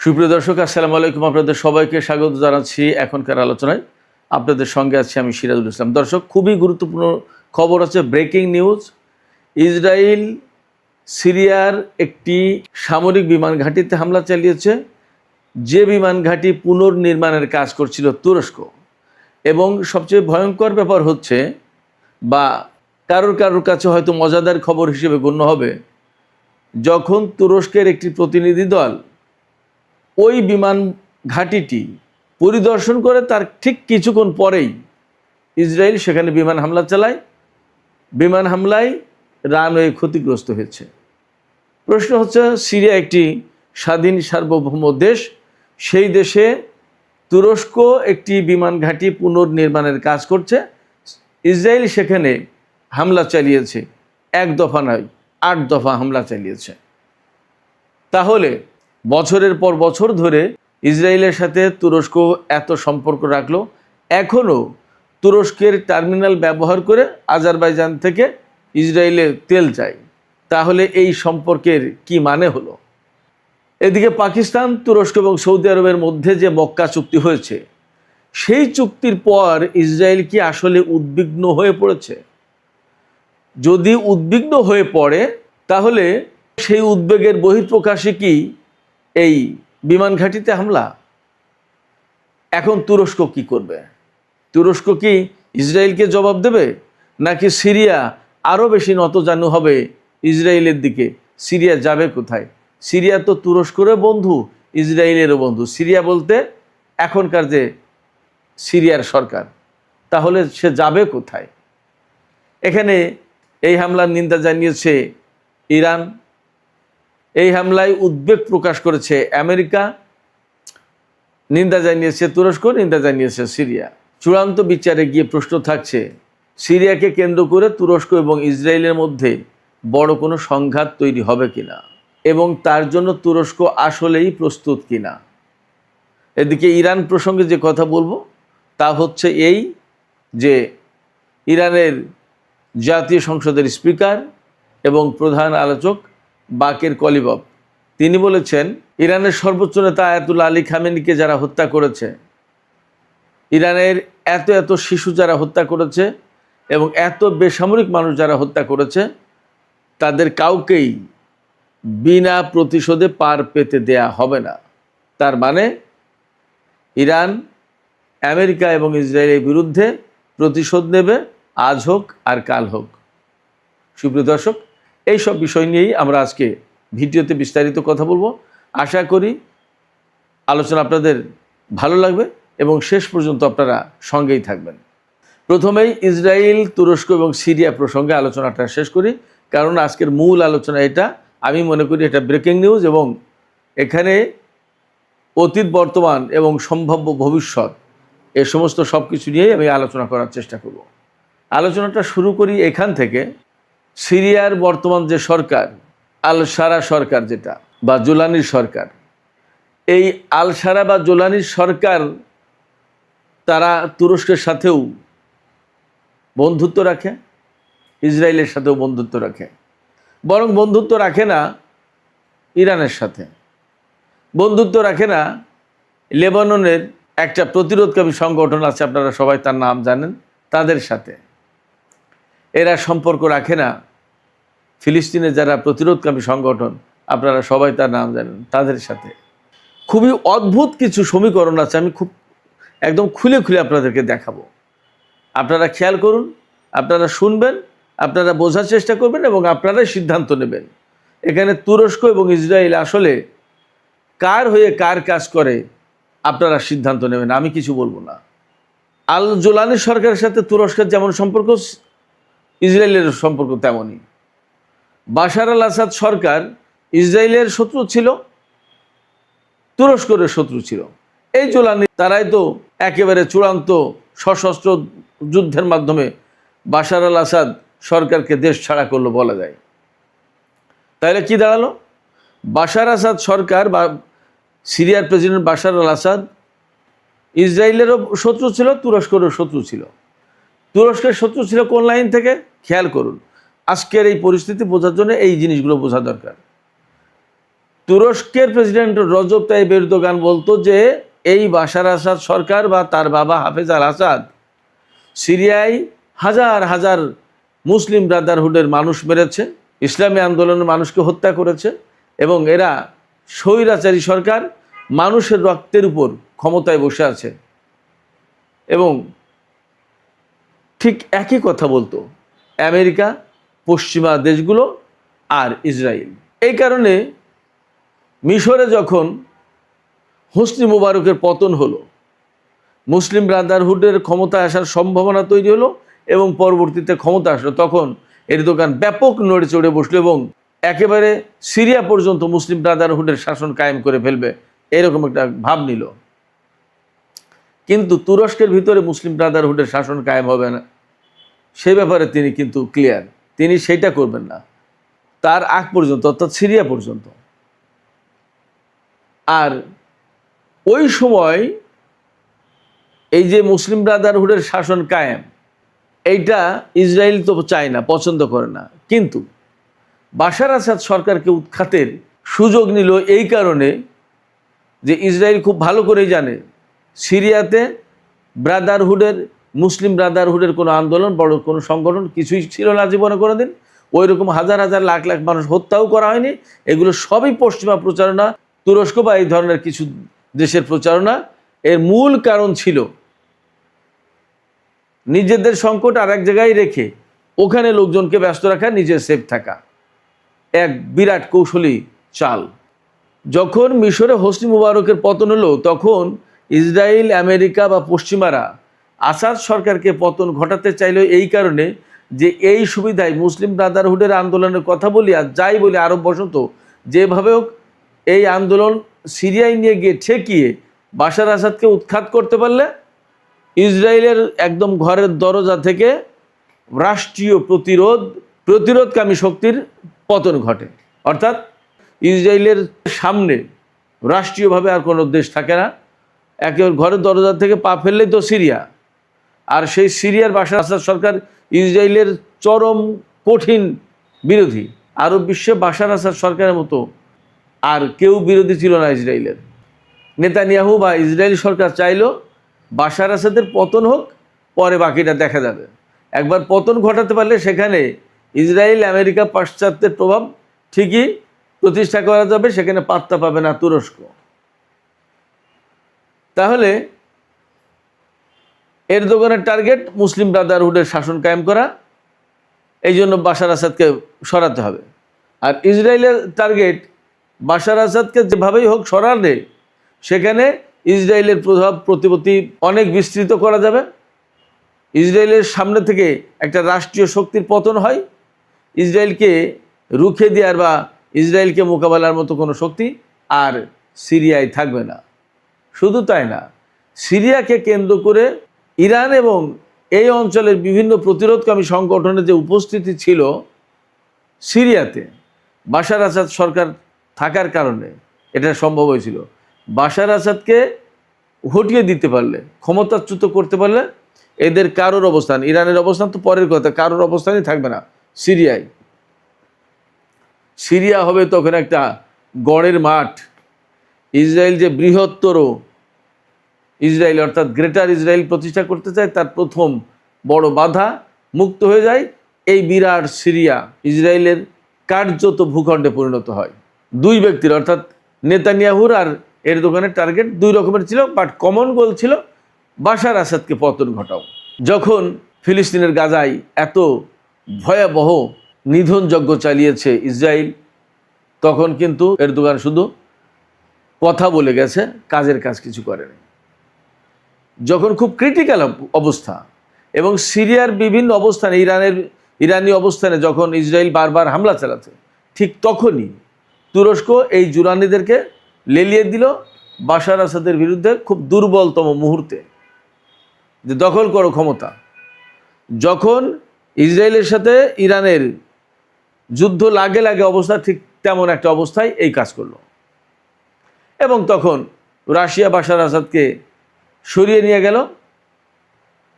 সুপ্রিয় দর্শক, আসসালামু আলাইকুম। আপনাদের সবাইকে স্বাগত জানাচ্ছি এখনকার আলোচনায়। আপনাদের সঙ্গে আছি আমি সিরাজুল ইসলাম। দর্শক, খুবই গুরুত্বপূর্ণ খবর আছে, ব্রেকিং নিউজ। ইসরায়েল সিরিয়ার একটি সামরিক বিমান ঘাঁটিতে হামলা চালিয়েছে, যে বিমান ঘাঁটি পুনর্নির্মাণের কাজ করছিল তুরস্ক। এবং সবচেয়ে ভয়ঙ্কর ব্যাপার হচ্ছে, বা কারোর কাছে হয়তো মজাদার খবর হিসেবে গণ্য হবে, যখন তুরস্কের একটি প্রতিনিধি দল ওই বিমান ঘাঁটিটি পরিদর্শন করে, তার ঠিক কিছুক্ষণ পরেই ইসরায়েল সেখানে বিমান হামলা চালায়। বিমান হামলায় রানওয়ে ক্ষতিগ্রস্ত হয়েছে। প্রশ্ন হচ্ছে, সিরিয়া একটি স্বাধীন সার্বভৌম দেশ, সেই দেশে তুরস্ক একটি বিমান ঘাঁটি পুনর্নির্মাণের কাজ করছে, ইসরায়েল সেখানে হামলা চালিয়েছে। এক দফা নয়, 8 দফা হামলা চালিয়েছে। তাহলে বছরের পর বছর ধরে ইসরায়েলের সাথে তুরস্ক এত সম্পর্ক রাখলো, এখনও তুরস্কের টার্মিনাল ব্যবহার করে আজারবাইজান থেকে ইসরায়েলে তেল চাই। তাহলে এই সম্পর্কের কি মানে হলো? এদিকে পাকিস্তান, তুরস্ক এবং সৌদি আরবের মধ্যে যে মক্কা চুক্তি হয়েছে, সেই চুক্তির পর ইসরায়েল কি আসলে উদ্বিগ্ন হয়ে পড়েছে? যদি উদ্বিগ্ন হয়ে পড়ে, তাহলে সেই উদ্বেগের বহিঃপ্রকাশে কি এই বিমান ঘাঁটিতে হামলা? এখন তুরস্ক কি করবে? তুরস্ক কি ইসরায়েলকে জবাব দেবে, নাকি সিরিয়া আরও বেশি নতজানু হবে ইসরায়েলের দিকে? সিরিয়া যাবে কোথায়? সিরিয়া তো তুরস্কেরও বন্ধু, ইসরায়েলেরও বন্ধু। সিরিয়া বলতে এখনকার যে সিরিয়ার সরকার, তাহলে সে যাবে কোথায়? এখানে এই হামলার নিন্দা জানিয়েছে ইরান, এই হামলায় উদ্বেগ প্রকাশ করেছে আমেরিকা, নিন্দা জানিয়েছে তুরস্ক, নিন্দা জানিয়েছে সিরিয়া। চূড়ান্ত বিচারে গিয়ে প্রশ্ন থাকছে, সিরিয়াকে কেন্দ্র করে তুরস্ক এবং ইসরায়েলের মধ্যে বড় কোনো সংঘাত তৈরি হবে কিনা, এবং তার জন্য তুরস্ক আসলেই প্রস্তুত কিনা। এদিকে ইরান প্রসঙ্গে যে কথা বলবো তা হচ্ছে এই, যে ইরানের জাতীয় সংসদের স্পিকার এবং প্রধান আলোচক বাকের কলিবফ, তিনি বলেছেন, ইরানের সর্বোচ্চ নেতা আয়াতুল্লাহ আলী খামেনিকে যারা হত্যা করেছে, ইরানের এত শিশু যারা হত্যা করেছে এবং এত বেসামরিক মানুষ যারা হত্যা করেছে, তাদের কাউকেই বিনা প্রতিশোধে পার পেতে দেয়া হবে না। তার মানে ইরান আমেরিকা এবং ইসরায়েলের বিরুদ্ধে প্রতিশোধ নেবে, আজ হোক আর কাল হোক। সুপ্রিয় দর্শক, এই সব বিষয় নিয়েই আমরা আজকে ভিডিওতে বিস্তারিত কথা বলবো। আশা করি আলোচনা আপনাদের ভালো লাগবে এবং শেষ পর্যন্ত আপনারা সঙ্গেই থাকবেন। প্রথমেই ইসরায়েল, তুরস্ক এবং সিরিয়া প্রসঙ্গে আলোচনাটা শেষ করি, কারণ আজকের মূল আলোচনা এটা। আমি মনে করি এটা ব্রেকিং নিউজ, এবং এখানে অতীত, বর্তমান এবং সম্ভাব্য ভবিষ্যৎ, এ সমস্ত সব কিছু নিয়েই আমি আলোচনা করার চেষ্টা করব। আলোচনাটা শুরু করি এখান থেকে। সিরিয়ার বর্তমান যে সরকার, আল সারা সরকার যেটা, বা জোলানির সরকার, এই আল সারা বা জোলানির সরকার, তারা তুরস্কের সাথেও বন্ধুত্ব রাখে, ইসরায়েলের সাথেও বন্ধুত্ব রাখে, বরং বন্ধুত্ব রাখে না ইরানের সাথে, বন্ধুত্ব রাখে না লেবাননের একটা প্রতিরোধকামী সংগঠন আছে, আপনারা সবাই তার নাম জানেন, তাদের সাথে। এরা সম্পর্ক রাখে না ফিলিস্তিনের যারা প্রতিরোধকামী সংগঠন, আপনারা সবাই তার নাম জানেন, তাদের সাথে। খুবই অদ্ভুত কিছু সমীকরণ আছে, আমি খুব একদম খুলে খুলে আপনাদেরকে দেখাবো। আপনারা খেয়াল করুন, আপনারা শুনবেন, আপনারা বোঝার চেষ্টা করবেন এবং আপনারাই সিদ্ধান্ত নেবেন। এখানে তুরস্ক এবং ইসরায়েল আসলে কার হয়ে কার কাজ করে, আপনারা সিদ্ধান্ত নেবেন, আমি কিছু বলবো না। আল জোলানি সরকারের সাথে তুরস্কের যেমন সম্পর্ক, ইসরায়েলের সম্পর্ক তেমনই। বাশার আল আসাদ সরকার ইসরায়েলের শত্রু ছিল, তুরস্কের শত্রু ছিল। এই জোলানি, তারাই তো একেবারে চূড়ান্ত সশস্ত্র যুদ্ধের মাধ্যমে বাশার আল আসাদ সরকারকে দেশ ছাড়া করলো বলা যায়। তাহলে কি দাঁড়ালো? বাশার আসাদ সরকার বা সিরিয়ার প্রেসিডেন্ট বাশার আল আসাদ ইসরায়েলেরও শত্রু ছিল, তুরস্কেরও শত্রু ছিল। তুরস্কের শত্রু ছিল কোন লাইন থেকে? খেয়াল করুন, আজকের এই পরিস্থিতি বোঝার জন্য এই জিনিসগুলো বোঝা দরকার। তুরস্কের প্রেসিডেন্ট রজব তাইয়িপ এরদোগান বলতো যে এই বাশার আসাদ সরকার বা তার বাবা হাফেজ আল আসাদ সিরিয়ায় হাজার হাজার মুসলিম ব্রাদারহুডের মানুষ মেরেছে, ইসলামী আন্দোলনের মানুষকে হত্যা করেছে, এবং এরা স্বৈরাচারী সরকার, মানুষের রক্তের উপর ক্ষমতায় বসে আছে। এবং ঠিক একই কথা বলতো আমেরিকা, পশ্চিমা দেশগুলো আর ইসরায়েল। এই কারণে মিশরে যখন হোসনি মুবারকের পতন হলো, মুসলিম ব্রাদারহুডের ক্ষমতা আসার সম্ভাবনা তৈরি হলো এবং পরবর্তীতে ক্ষমতা আসলো, তখন এরদোগান ব্যাপক নড়ে চড়ে বসলো এবং একেবারে সিরিয়া পর্যন্ত মুসলিম ব্রাদারহুডের শাসন কায়েম করে ফেলবে এরকম একটা ভাব নিল। কিন্তু তুরস্কের ভিতরে মুসলিম ব্রাদারহুডের শাসন কায়েম হবে না, সে ব্যাপারে তিনি কিন্তু ক্লিয়ার, তিনি সেইটা করবেন না তার আগ পর্যন্ত, অর্থাৎ সিরিয়া পর্যন্ত। আর ওই সময় এই যে মুসলিম ব্রাদারহুডের শাসন কায়েম, এইটা ইসরায়েল তো চায় না, পছন্দ করে না। কিন্তু বাশার আসাদ সরকারকে উৎখাতের সুযোগ নিল এই কারণে যে ইসরায়েল খুব ভালো করেই জানে সিরিয়াতে ব্রাদারহুডের, মুসলিম ব্রাদারহুডের কোনো আন্দোলন, বড় কোনো সংগঠন কিছুই ছিল না জীবনে কোনোদিন। ওই রকম হাজার হাজার লাখ লাখ মানুষ হত্যাও করা হয়নি। এগুলো সবই পশ্চিমা প্রচারণা, তুরস্ক বা এই ধরনের কিছু দেশের প্রচারণা। এর মূল কারণ ছিল নিজেদের সংকট আর এক জায়গায় রেখে ওখানে লোকজনকে ব্যস্ত রাখা, নিজের সেফ থাকা, এক বিরাট কৌশলী চাল। যখন মিশরে হোসনি মুবারকের পতন হলো, তখন ইসরায়েল, আমেরিকা বা পশ্চিমারা আসাদ সরকারকে পতন ঘটাতে চাইল এই কারণে যে এই সুবিধায় মুসলিম ব্রাদারহুডের আন্দোলনের কথা বলি আর যাই বলি আরব বসন্ত, যেভাবে হোক এই আন্দোলন সিরিয়ায় নিয়ে গিয়ে ঠেকিয়ে বাশার আসাদকে উৎখাত করতে পারলে ইসরায়েলের একদম ঘরের দরজা থেকে রাষ্ট্রীয় প্রতিরোধকামী শক্তির পতন ঘটে। অর্থাৎ ইসরায়েলের সামনে রাষ্ট্রীয়ভাবে আর কোনো দেশ থাকে না, একেবারে ঘরের দরজা থেকে পা ফেললেই তো সিরিয়া। আর সেই সিরিয়ার বাশার আসাদ সরকার ইসরায়েলের চরম কঠিন বিরোধী। আরব বিশ্বে বাশার আসাদ সরকারের মতো আর কেউ বিরোধী ছিল না ইসরায়েলের। নেতানিয়াহু বা ইসরায়েলি সরকার চাইল বাশার আসাদের পতন হোক, পরে বাকিটা দেখা যাবে। একবার পতন ঘটাতে পারলে সেখানে ইসরায়েল, আমেরিকা, পাশ্চাত্যের প্রভাব ঠিকই প্রতিষ্ঠা করা যাবে, সেখানে পাত্তা পাবে না তুরস্ক। তাহলে এরদোগানের টার্গেট মুসলিম ব্রাদারহুডের শাসন কায়েম করা, এই জন্য বাশার আসাদকে সরাতে হবে। আর ইসরায়েলের টার্গেট বাশার আসাদকে যেভাবেই হোক সরালে সেখানে ইসরায়েলের প্রভাব প্রতিপত্তি অনেক বিস্তৃত করা যাবে। ইসরায়েলের সামনে থেকে একটা রাষ্ট্রীয় শক্তির পতন হয়, ইসরায়েলকে রুখে দেওয়ার বা ইসরায়েলকে মোকাবেলার মতো কোনো শক্তি আর সিরিয়ায় থাকবে না। শুধু তাই না, সিরিয়াকে কেন্দ্র করে ইরান এবং এই অঞ্চলের বিভিন্ন প্রতিরোধকামী সংগঠনের যে উপস্থিতি ছিল সিরিয়াতে, বাশার আসাদ সরকার থাকার কারণে এটা সম্ভব হয়েছিল। বাশার আসাদকে হটিয়ে দিতে পারলে, ক্ষমতাচ্যুত করতে পারলে এদের কারোর অবস্থান, ইরানের অবস্থান তো পরের কথা, কারোর অবস্থানই থাকবে না সিরিয়ায়। সিরিয়া হবে তখন একটা গড়ের মাঠ। ইসরায়েল যে বৃহত্তর ইসরায়েল অর্থাৎ গ্রেটার ইসরায়েল প্রতিষ্ঠা করতে চায়, তার প্রথম বড় বাধা মুক্ত হয়ে যায়। এই বিরাট সিরিয়া ইসরায়েলের কার্যত ভূখণ্ডে পরিণত হয়। দুই ব্যক্তির অর্থাৎ নেতানিয়াহুর আর এরদোগানের টার্গেট দুই রকমের ছিল, বাট কমন গোল ছিল বাশার আসাদকে পতন ঘটাও। যখন ফিলিস্তিনের গাজায় এত ভয়াবহ নিধনযজ্ঞ চালিয়েছে ইসরায়েল, তখন কিন্তু এরদোগান শুধু কথা বলে গেছে, কাজের কাজ কিছু করেনি। যখন খুব ক্রিটিক্যাল অবস্থা এবং সিরিয়ার বিভিন্ন অবস্থানে, ইরানি অবস্থানে যখন ইসরায়েল বারবার হামলা চালাচ্ছে, ঠিক তখনই তুরস্ক এই জুরানিদেরকে লেলিয়ে দিল বাশার আসাদের বিরুদ্ধে খুব দুর্বলতম মুহূর্তে, যে দখল করো ক্ষমতা। যখন ইসরায়েলের সাথে ইরানের যুদ্ধ লাগে অবস্থা, ঠিক তেমন একটা অবস্থায় এই কাজ করলো। এবং তখন রাশিয়া বাশার আসাদকে সরিয়ে নিয়ে গেল,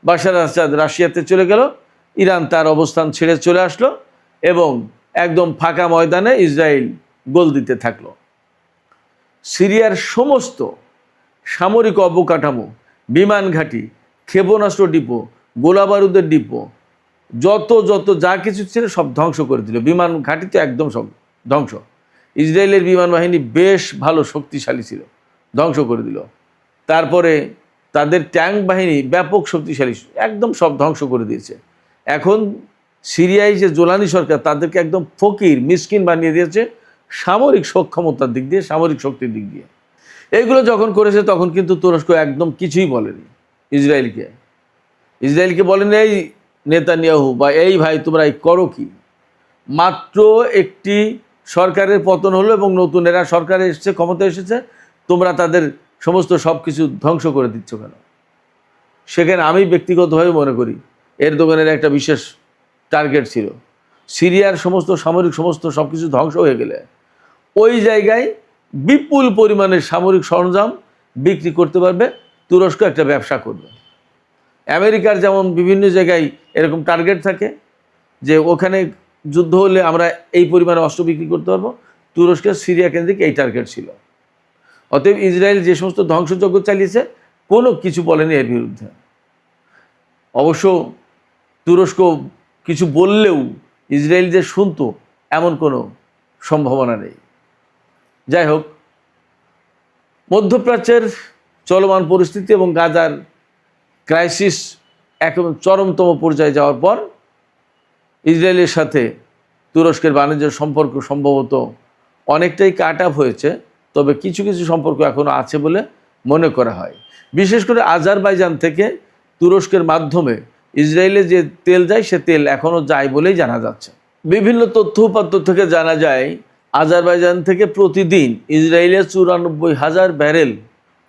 বাশার আসাদ রাশিয়াতে চলে গেল, ইরান তার অবস্থান ছেড়ে চলে আসলো এবং একদম ফাঁকা ময়দানে ইসরায়েল গোল দিতে থাকলো। সিরিয়ার সমস্ত সামরিক অবকাঠামো, বিমান ঘাঁটি, ক্ষেপণাস্ত্র ডিপো, গোলাবারুদের ডিপো, যত যা কিছু ছিল সব ধ্বংস করে দিল। বিমান ঘাঁটি তো একদম সব ধ্বংস। ইসরায়েলের বিমান বাহিনী বেশ ভালো শক্তিশালী ছিল, ধ্বংস করে দিল। তারপরে তাদের ট্যাঙ্ক বাহিনী ব্যাপক শক্তিশালী, একদম সব ধ্বংস করে দিয়েছে। এখন সিরিয়ায় যে জোলানি সরকার, তাদেরকে একদম ফকির মিসকিন বানিয়ে দিয়েছে সামরিক সক্ষমতার দিক দিয়ে, সামরিক শক্তির দিক দিয়ে। এইগুলো যখন করেছে তখন কিন্তু তুরস্ক একদম কিছুই বলেনি ইসরায়েলকে বলেনি এই নেতানিয়াহু বা এই ভাই তোমরা এই করো কি। মাত্র একটি সরকারের পতন হলো এবং নতুন এরা সরকারে এসেছে, ক্ষমতায় এসেছে, তোমরা তাদের সমস্ত সব কিছু ধ্বংস করে দিচ্ছ কেন? সেখানে আমি ব্যক্তিগতভাবে মনে করি এরদোগানের একটা বিশেষ টার্গেট ছিল, সিরিয়ার সমস্ত সামরিক সব কিছু ধ্বংস হয়ে গেলে ওই জায়গায় বিপুল পরিমাণের সামরিক সরঞ্জাম বিক্রি করতে পারবে, তুরস্ক একটা ব্যবসা করবে। আমেরিকার যেমন বিভিন্ন জায়গায় এরকম টার্গেট থাকে যে ওখানে যুদ্ধ হলে আমরা এই পরিমাণে অস্ত্র বিক্রি করতে পারবো, তুরস্কের সিরিয়া কেন্দ্রিক এই টার্গেট ছিল। অতএব ইসরায়েল যে সমস্ত ধ্বংসযজ্ঞ চালিয়েছে কোনো কিছু বলেনি এর বিরুদ্ধে। অবশ্য তুরস্ক কিছু বললেও ইসরায়েল যে শুনতো এমন কোনো সম্ভাবনা নেই। যাই হোক, মধ্যপ্রাচ্যের চলমান পরিস্থিতি এবং গাজার ক্রাইসিস একেবারে চরমতম পর্যায়ে যাওয়ার পর ইসরায়েলের সাথে তুরস্কের বাণিজ্য সম্পর্ক সম্ভবত অনেকটাই কাট আপ হয়েছে, তবে কিছু কিছু সম্পর্ক এখনও আছে বলে মনে করা হয়। বিশেষ করে আজারবাইজান থেকে তুরস্কের মাধ্যমে ইসরায়েলে যে তেল যায় সে তেল এখনও যায় বলেই জানা যাচ্ছে। বিভিন্ন তথ্য উপাত্ত থেকে জানা যায় আজারবাইজান থেকে প্রতিদিন ইসরায়েলে 94,000 ব্যারেল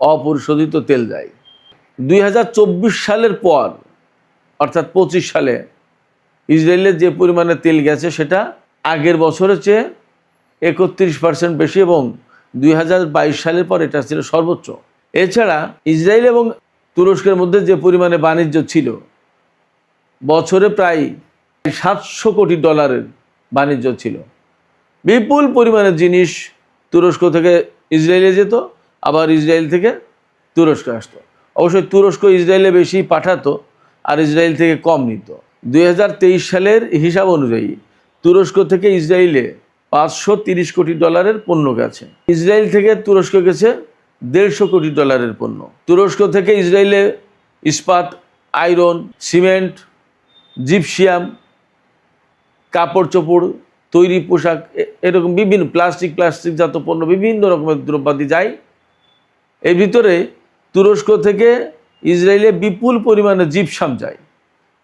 অপরিশোধিত তেল যায়। 2024 সালের পর অর্থাৎ 25 সালে ইসরায়েলের যে পরিমাণে তেল গেছে সেটা আগের বছরের চেয়ে 31% বেশি এবং 2022 সালের পর এটা ছিল সর্বোচ্চ। এছাড়া ইসরায়েল এবং তুরস্কের মধ্যে যে পরিমাণে বাণিজ্য ছিল, বছরে প্রায় $700 কোটি বাণিজ্য ছিল। বিপুল পরিমাণের জিনিস তুরস্ক থেকে ইসরায়েলে যেত, আবার ইসরায়েল থেকে তুরস্কে আসতো। অবশ্যই তুরস্ক ইসরায়েলে বেশি পাঠাতো আর ইসরায়েল থেকে কম নিত। 2023 সালের হিসাব অনুযায়ী তুরস্ক থেকে ইসরায়েলে $530 কোটি পণ্য গেছে। ইসরায়েল থেকে তুরস্ক গেছে $150 কোটি পণ্য। তুরস্ক থেকে ইসরায়েলে ইস্পাত, আয়রন, সিমেন্ট, জিপসিয়াম, কাপড় চোপড়, তৈরি পোশাক, এরকম বিভিন্ন প্লাস্টিকজাত পণ্য, বিভিন্ন রকমের দ্রব্যাদি যায়। এর ভিতরে তুরস্ক থেকে ইসরায়েলে বিপুল পরিমাণে জিপসাম যায়।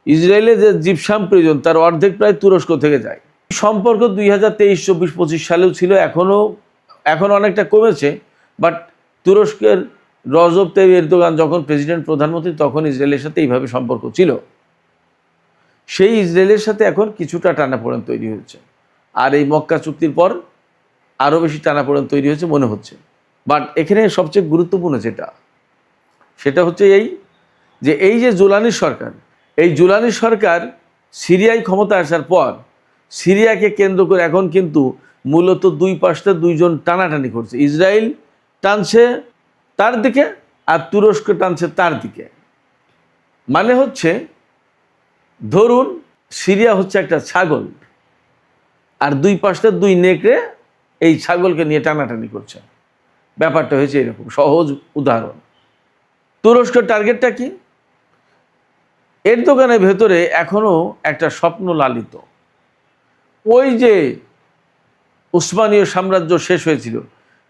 ইসরায়েলে যে জিপসাম প্রয়োজন তার অর্ধেক প্রায় তুরস্ক থেকে যায়। সম্পর্ক 2023, 24, 25 সালেও ছিল, এখন অনেকটা কমেছে। বাট তুরস্কের রজব তাইয়িপ এরদোগান যখন প্রেসিডেন্ট, প্রধানমন্ত্রী, তখন ইসরায়েলের সাথে এইভাবে সম্পর্ক ছিল। সেই ইসরায়েলের সাথে এখন কিছুটা টানাপোড়েন তৈরি হয়েছে, আর এই মক্কা চুক্তির পর আরও বেশি টানাপোড়েন তৈরি হয়েছে মনে হচ্ছে। বাট এখানে সবচেয়ে গুরুত্বপূর্ণ সেটা হচ্ছে এই যে জোলানি সরকার, এই জোলানি সরকার সিরিয়ায় ক্ষমতা আসার পর সিরিয়াকে কেন্দ্র করে এখন কিন্তু মূলত দুই পাশে দুইজন টানাটানি করছে। ইসরায়েল টানছে তার দিকে আর তুরস্ক টানছে তার দিকে। মানে হচ্ছে, ধরুন সিরিয়া হচ্ছে একটা ছাগল আর দুই পাশে দুই নেকড়ে এই ছাগলকে নিয়ে টানাটানি করছে। ব্যাপারটা হয়েছে এরকম, সহজ উদাহরণ। তুরস্কের টার্গেটটা কি? এরদোগানের ভেতরে এখনো একটা স্বপ্ন লালিত। ওই যে উসমানীয় সাম্রাজ্য শেষ হয়েছিল,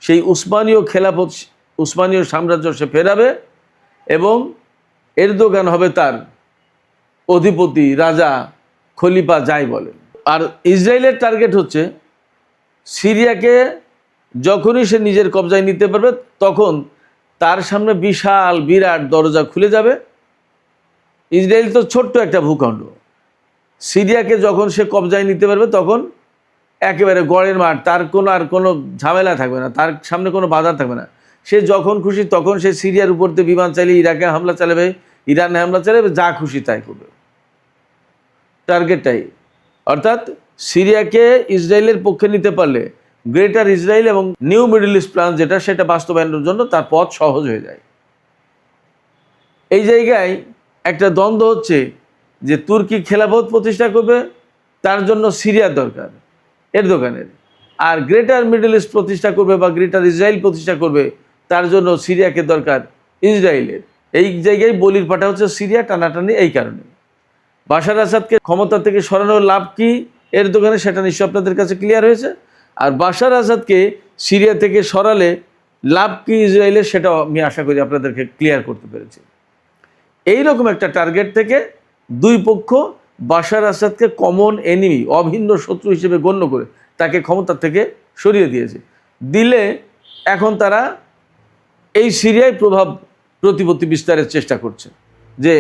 সেই উসমানীয় খেলাফত, উসমানীয় সাম্রাজ্য সে ফেরাবে এবং এরদোগান হবে তার অধিপতি, রাজা, খলিফা যাই বলেন। আর ইসরায়েলের টার্গেট হচ্ছে সিরিয়াকে যখনই সে নিজের কবজায় নিতে পারবে তখন তার সামনে বিরাট দরজা খুলে যাবে। ইসরায়েল তো ছোট্ট একটা ভূখণ্ড, সিরিয়াকে যখন সে কবজায় নিতে পারবে তখন একেবারে গড়ের মাঠ, তার কোনো ঝামেলা থাকবে না, তার সামনে কোনো বাধা থাকবে না। সে যখন খুশি তখন সে সিরিয়ার উপর দিয়ে বিমান চালিয়ে ইরাকে হামলা চালাবে, ইরানে হামলা চালাবে, যা খুশি তাই করবে। টার্গেটটাই, অর্থাৎ সিরিয়াকে ইসরায়েলের পক্ষে নিতে পারলে গ্রেটার ইসরায়েল এবং নিউ মিডল ইস্ট প্ল্যান যেটা, সেটা বাস্তবায়নের জন্য তার পথ সহজ হয়ে যায়। এই জায়গায় একটা দ্বন্দ্ব হচ্ছে যে তুর্কি খেলাফত প্রতিষ্ঠা করবে, তার জন্য সিরিয়ার দরকার এরদোগানের, আর গ্রেটার মিডল ইস্ট প্রতিষ্ঠা করবে বা গ্রেটার ইসরায়েল প্রতিষ্ঠা করবে, তার জন্য সিরিয়াকে দরকার ইসরায়েলের। এই জায়গায় বলির পাঠা হচ্ছে সিরিয়া, টানাটানি এই কারণে। বাশার আসাদকে ক্ষমতা থেকে সরানোর লাভ কি এরদোগানের, সেটা নিশ্চয়ই আপনাদের কাছে ক্লিয়ার হয়েছে। আর বাশার আসাদকে সিরিয়া থেকে সরালে লাভ কি ইসরায়েলের, সেটাও আমি আশা করি আপনাদেরকে ক্লিয়ার করতে পেরেছি। এইরকম একটা টার্গেট থেকে দুই পক্ষ বাশার আসাদকে কমন এনিমি, অভিন্ন শত্রু হিসেবে গণ্য করে তাকে ক্ষমতা থেকে সরিয়ে দিয়েছে। দিলে এখন তারা এই সিরিয়ায় প্রভাব প্রতিপত্তি বিস্তারের চেষ্টা করছে, যে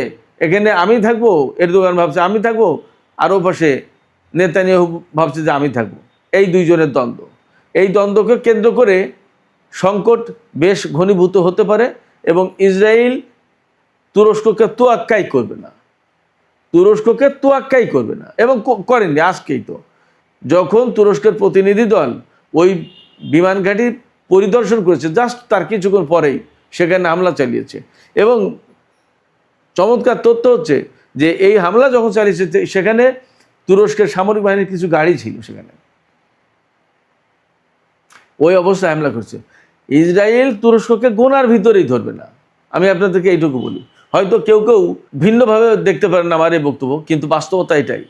এখানে আমি থাকবো, এরদোগান ভাবছে আমি থাকবো, আর ও পাশে নেতানিয়াহু ভাবছে যে আমি থাকবো। এই দুইজনের দ্বন্দ্ব, এই দ্বন্দ্বকে কেন্দ্র করে সংকট বেশ ঘনীভূত হতে পারে এবং ইসরায়েল তুরস্ককে তোয়াক্কাই করবে না, তুরস্ককে তোয়াক্কাই করবে না এবং করেননি। আজকেই তো যখন তুরস্কের প্রতিনিধি দল ওই বিমান ঘাঁটি পরিদর্শন করেছে, জাস্ট তার কিছুক্ষণ পরেই সেখানে হামলা চালিয়েছে। এবং চমৎকার তথ্য হচ্ছে যে এই হামলা যখন চালিয়েছে সেখানে তুরস্কের সামরিক বাহিনীর কিছু গাড়ি ছিল, সেখানে ওই অবস্থায় হামলা করছে। ইসরায়েল তুরস্ককে গোনার ভিতরেই ধরবে না, আমি আপনাদেরকে এইটুকু বলি। হয়তো কেউ কেউ ভিন্নভাবে দেখতে পারেন আমার এই বক্তব্য, কিন্তু বাস্তবতা এটাই।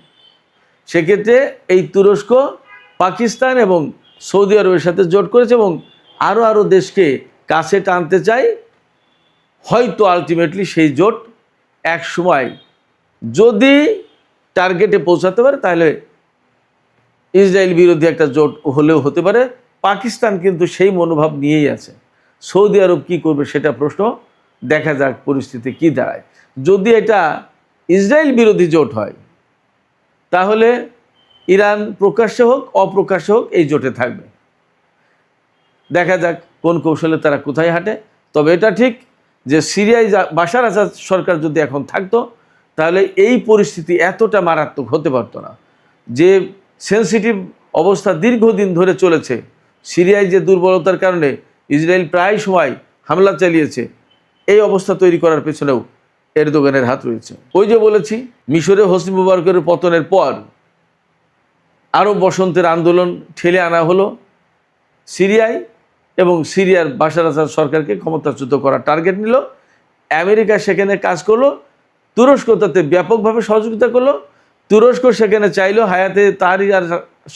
সেক্ষেত্রে এই তুরস্ক পাকিস্তান এবং সৌদি আরবের সাথে জোট করেছে এবং আরও দেশকে কাছে টানতে চায়। হয়তো আলটিমেটলি সেই জোট এক সময় যদি টার্গেটে পৌঁছাতে পারে, তাহলে ইসরায়েল বিরোধী একটা জোট হলেও হতে পারে। পাকিস্তান কিন্তু সেই মনোভাব নিয়েই আছে। সৌদি আরব কী করবে সেটা প্রশ্ন, দেখা যাক পরিস্থিতি কী দাঁড়ায়। যদি এটা ইসরায়েল বিরোধী জোট হয়, তাহলে ইরান প্রকাশ্যে হোক অপ্রকাশ্যে হোক এই জোটে থাকবে। দেখা যাক কোন কৌশলে তারা কোথায় হাঁটে। তবে এটা ঠিক যে সিরিয়ায় বাশার আসাদ সরকার যদি এখন থাকতো, তাহলে এই পরিস্থিতি এতটা মারাত্মক হতে পারতো না। যে সেন্সিটিভ অবস্থা দীর্ঘদিন ধরে চলেছে, সিরিয়ায় যে দুর্বলতার কারণে ইসরায়েল প্রায় সময় হামলা চালিয়েছে, এই অবস্থা তৈরি করার পেছনেও এরদোগানের হাত রয়েছে। ওই যে বলেছি, মিশরে হোসনি মুবারকের পতনের পর আরব বসন্তের আন্দোলন ঠেলে আনা হলো সিরিয়ায়, এবং সিরিয়ার বাশার আসাদ সরকারকে ক্ষমতাচ্যুত করার টার্গেট নিল। আমেরিকা সেখানে কাজ করলো, তুরস্ক তাতে ব্যাপকভাবে সহযোগিতা করলো। তুরস্ক সেখানে চাইলো হায়াতে তাহরির আর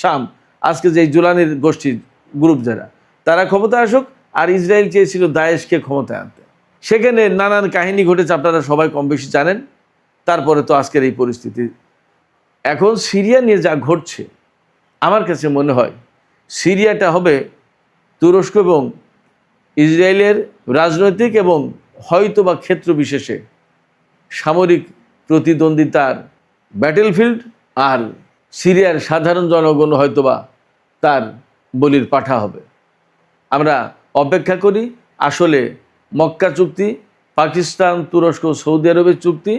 শাম, আজকে যে জুলানির গোষ্ঠীর গ্রুপ যারা, তারা ক্ষমতায় আসুক, আর ইসরায়েল চেয়েছিল দায়েশকে ক্ষমতায় আনতে। সেখানে নানান কাহিনী ঘটেছে, আপনারা সবাই কম বেশি জানেন। তারপরে তো আজকের এই পরিস্থিতি। এখন সিরিয়া নিয়ে যা ঘটছে, আমার কাছে মনে হয় সিরিয়াটা হবে তুরস্ক এবং ইসরায়েলের রাজনৈতিক এবং হয়তো বা ক্ষেত্র বিশেষে সামরিক প্রতিদ্বন্দ্বিতার ব্যাটেলফিল্ড, আর সিরিয়ার সাধারণ জনগণ হয়তোবা তার বলির পাঠা হবে। আমরা অপেক্ষা করি আসলে মক্কা চুক্তি, পাকিস্তান, তুরস্ক, সৌদি আরবের চুক্তি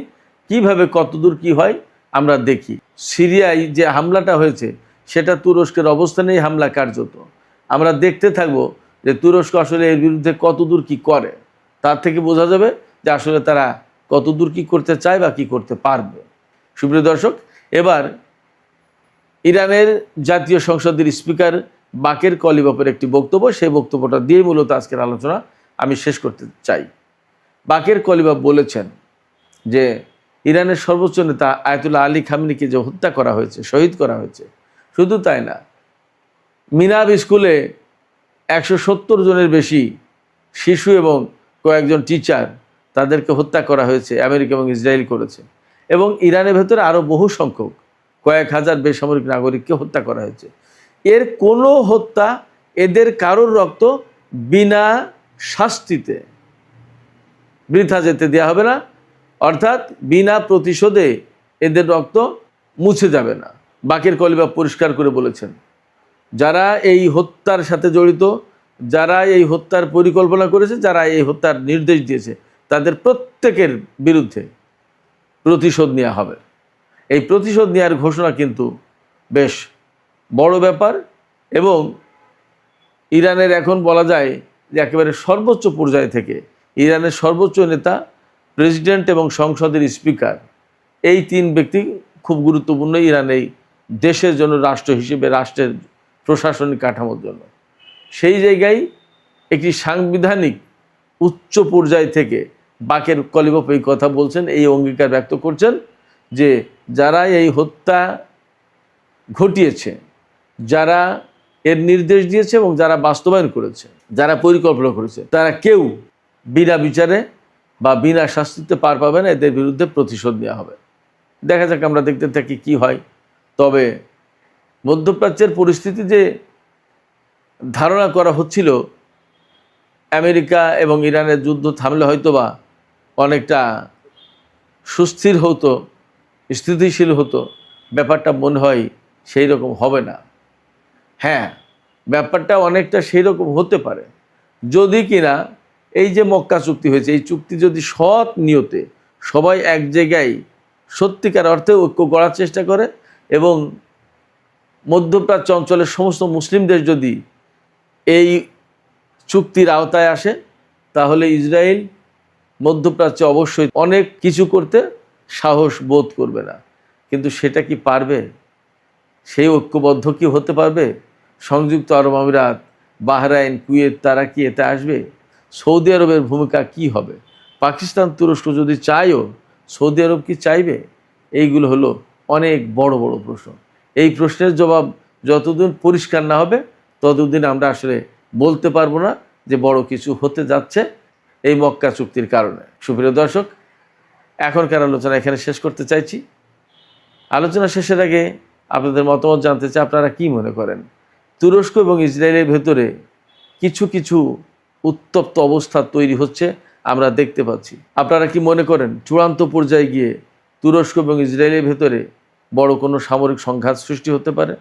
কিভাবে কতদূর কি হয় আমরা দেখি। সিরিয়ায় যে হামলাটা হয়েছে সেটা তুরস্কের অবস্থানেই হামলা কার্যত। আমরা দেখতে থাকব যে তুরস্ক আসলে এর বিরুদ্ধে কতদূর কি করে, তার থেকে বোঝা যাবে যে আসলে তারা কতদূর কি করতে চায় বা কি করতে পারবে। সুপ্রিয় দর্শক, এবার ইরানের জাতীয় সংসদের স্পিকার বাকের কলিবাফের একটি বক্তব্য, সেই বক্তব্যটা দিয়ে মূলত আজকের আলোচনা আমি শেষ করতে চাই। বাকের কলিবাফ বলেছেন যে ইরানের সর্বোচ্চ নেতা আয়াতুল্লাহ আলী খামেনিকে যে হত্যা করা হয়েছে, শহীদ করা হয়েছে, শুধু তাই না, মিনাব স্কুলে 170 জনের বেশি শিশু এবং কয়েকজন টিচার, তাদেরকে হত্যা করা হয়েছে, আমেরিকা এবং ইসরায়েল করেছে। এবং ইরানের ভেতরে আরও বহু সংখ্যক কয়েক হাজার বেসামরিক নাগরিককে হত্যা করা হয়েছে। এর কোনো হত্যা, এদের কারোর রক্ত বিনা শাস্তিতে বৃথা যেতে দেওয়া হবে না, অর্থাৎ বিনা প্রতিশোধে এদের রক্ত মুছে যাবে না। বাকের কলিবাফ পরিষ্কার করে বলেছেন, যারা এই হত্যার সাথে জড়িত, যারা এই হত্যার পরিকল্পনা করেছে, যারা এই হত্যার নির্দেশ দিয়েছে, তাদের প্রত্যেকের বিরুদ্ধে প্রতিশোধ নেওয়া হবে। এই প্রতিশোধ নেওয়ার ঘোষণা কিন্তু বেশ বড় ব্যাপার, এবং ইরানের এখন বলা যায় যে একেবারে সর্বোচ্চ পর্যায় থেকে ইরানের সর্বোচ্চ নেতা, প্রেসিডেন্ট এবং সংসদের স্পিকার, এই 3 ব্যক্তি খুব গুরুত্বপূর্ণ ইরান এই দেশের জন্য, রাষ্ট্র হিসেবে, রাষ্ট্রের প্রশাসনিক কাঠামোর জন্য। সেই জায়গায় একটি সাংবিধানিক উচ্চ পর্যায় থেকে বাকের কলিবফ এই কথা বলছেন, এই অঙ্গীকার ব্যক্ত করছেন যে যারা এই হত্যা ঘটিয়েছে, যারা এর নির্দেশ দিয়েছে এবং যারা বাস্তবায়ন করেছে, যারা পরিকল্পনা করেছে, তারা কেউ বিনা বিচারে বা বিনা শাস্তিতে পার পাবে না, এদের বিরুদ্ধে প্রতিশোধ নেওয়া হবে। দেখা যাক, আমরা দেখতে থাকি কি হয়। তবে মধ্যপ্রাচ্যের পরিস্থিতি যে ধারণা করা হচ্ছিল আমেরিকা এবং ইরানের যুদ্ধ থামলে হয়তোবা অনেকটা সুস্থির হতো, স্থিতিশীল হতো, ব্যাপারটা মনে হয় সেই রকম হবে না। হ্যাঁ, ব্যাপারটা অনেকটা সেই রকম হতে পারে যদি কিনা এই যে মক্কা চুক্তি হয়েছে, এই চুক্তি যদি সৎ নিয়তে সবাই এক জায়গায় সত্যিকার অর্থে ঐক্য গড়ার চেষ্টা করে এবং মধ্যপ্রাচ্য অঞ্চলের সমস্ত মুসলিম দেশ যদি এই চুক্তির আওতায় আসে, তাহলে ইসরায়েল মধ্যপ্রাচ্যে অবশ্যই অনেক কিছু করতে সাহস বোধ করবে না। কিন্তু সেটা কি পারবে? সেই ঐক্যবদ্ধ কি হতে পারবে? সংযুক্ত আরব আমিরাত, বাহরাইন, কুয়েত, তারা কি এতে আসবে? সৌদি আরবের ভূমিকা কি হবে? পাকিস্তান, তুরস্ক যদি চায়ও, সৌদি আরব কি চাইবে? এইগুলো হলো অনেক বড় বড় প্রশ্ন। এই প্রশ্নের জবাব যতদিন পরিষ্কার না হবে ততদিন আমরা আসলে বলতে পারবো না যে বড় কিছু হতে যাচ্ছে এই মক্কা চুক্তির কারণে। সুপ্রিয় দর্শক, এখনকার আলোচনা এখানে শেষ করতে চাইছি। আলোচনা শেষের আগে আপনাদের মতামত জানতে চাই, আপনারা কি মনে করেন? তুরস্ক এবং ইসরায়েলের ভেতরে কিছু কিছু উত্তপ্ত অবস্থা তৈরি হচ্ছে, আমরা দেখতে পাচ্ছি। আপনারা কি মনে করেন চূড়ান্ত পর্যায়ে গিয়ে তুরস্ক এবং ইসরায়েলের ভেতরে বড় কোনো সামরিক সংঘাত সৃষ্টি হতে পারে?